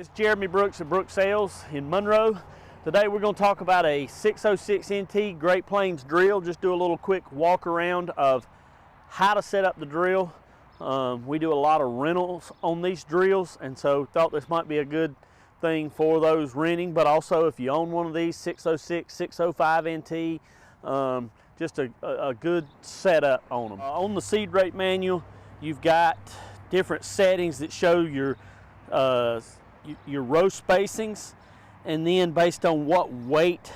It's Jeremy Brooks of Brooks Sales in Monroe. Today we're going to talk about a 606 NT Great Plains drill. Just do a little quick walk around of how to set up the drill. We do a lot of rentals on these drills, and so thought this might be a good thing for those renting, but also if you own one of these 606, 605 NT, just a good setup on them. On the seed rate manual, you've got different settings that show your row spacings, and then based on what weight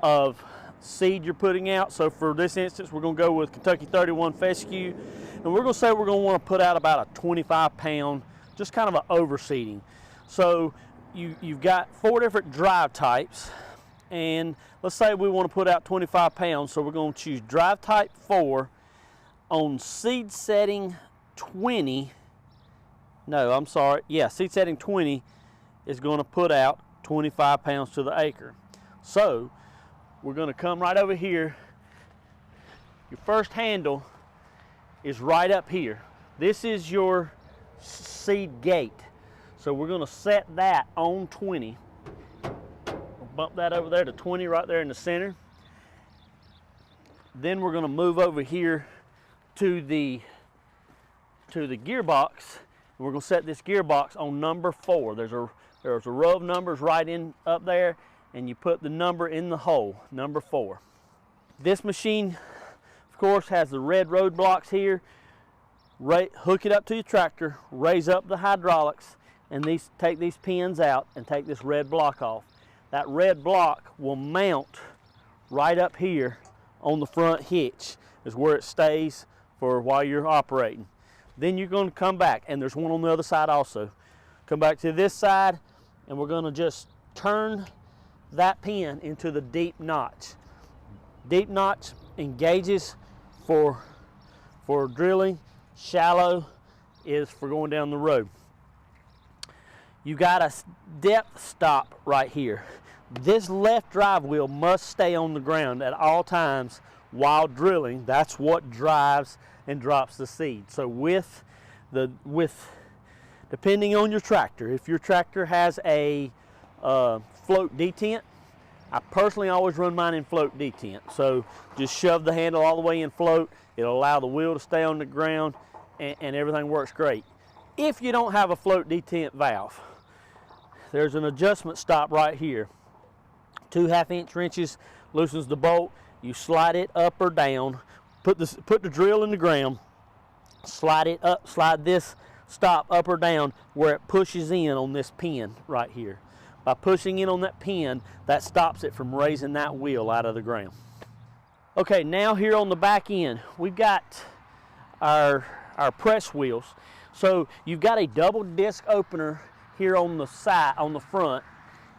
of seed you're putting out. So for this instance, we're going to go with Kentucky 31 fescue, and we're going to say we're going to want to put out about a 25 pound, just kind of an overseeding. So you've got 4 different drive types, and let's say we want to put out 25 pounds, so we're going to choose drive type 4 on seed setting 20. No, I'm sorry. Yeah, seed setting 20 is going to put out 25 pounds to the acre. So we're going to come right over here. Your first handle is right up here. This is your seed gate. So we're going to set that on 20. We'll bump that over there to 20 right there in the center. Then we're going to move over here to the gearbox. We're going to set this gearbox on number 4. There's a row of numbers right in up there, and you put the number in the hole, number 4. This machine, of course, has the red roadblocks here. Hook it up to your tractor, raise up the hydraulics, and take these pins out and take this red block off. That red block will mount right up here on the front hitch, is where it stays for while you're operating. Then you're going to come back, and there's one on the other side also. Come back to this side, and we're going to just turn that pin into the deep notch. Deep notch engages for drilling. Shallow is for going down the road. You got a depth stop right here. This left drive wheel must stay on the ground at all times while drilling. That's what drives and drops the seed. So depending on your tractor, if your tractor has a float detent, I personally always run mine in float detent. So just shove the handle all the way in float. It'll allow the wheel to stay on the ground, and everything works great. If you don't have a float detent valve, there's an adjustment stop right here. 2 1/2-inch wrenches loosens the bolt. You slide it up or down. Put the drill in the ground, slide it up, slide this stop up or down where it pushes in on this pin right here. By pushing in on that pin, that stops it from raising that wheel out of the ground. Okay, now here on the back end, we've got our press wheels. So you've got a double disc opener here on the side, on the front,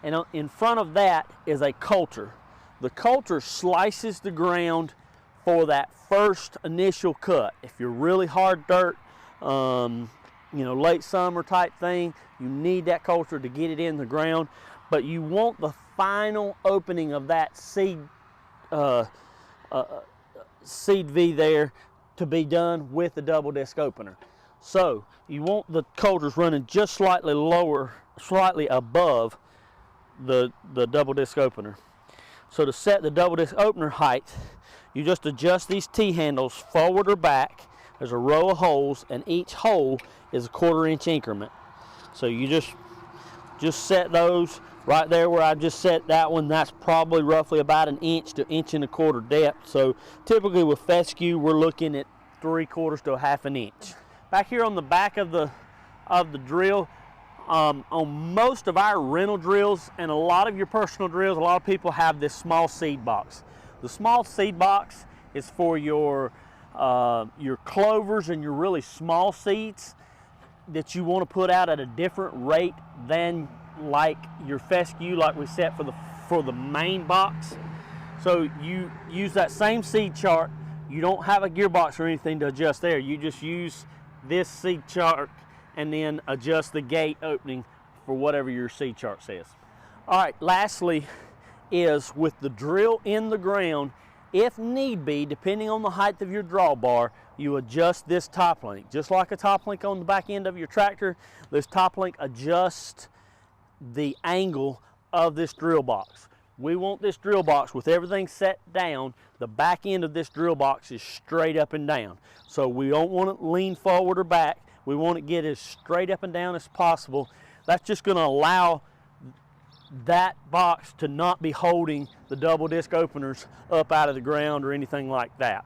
and in front of that is a coulter. The coulter slices the ground for that first initial cut. If you're really hard dirt, late summer type thing, you need that coulter to get it in the ground. But you want the final opening of that seed V there to be done with the double disc opener. So you want the coulters running just slightly lower, slightly above the double disc opener. So to set the double disc opener height, you just adjust these T-handles forward or back. There's a row of holes, and each hole is a 1/4 inch increment. So you just set those right there where I just set that one. That's probably roughly about 1 inch to 1.25 inch depth. So typically with fescue, we're looking at 3/4 to 1/2 inch. Back here on the back of the drill, on most of our rental drills and a lot of your personal drills, a lot of people have this small seed box. The small seed box is for your clovers and your really small seeds that you want to put out at a different rate than like your fescue, like we set for the main box. So you use that same seed chart. You don't have a gearbox or anything to adjust there. You just use this seed chart and then adjust the gate opening for whatever your seed chart says. All right, lastly is with the drill in the ground, if need be, depending on the height of your drawbar, you adjust this top link. Just like a top link on the back end of your tractor, this top link adjusts the angle of this drill box. We want this drill box with everything set down. The back end of this drill box is straight up and down. So we don't want it lean forward or back. We want to get as straight up and down as possible. That's just going to allow that box to not be holding the double disc openers up out of the ground or anything like that.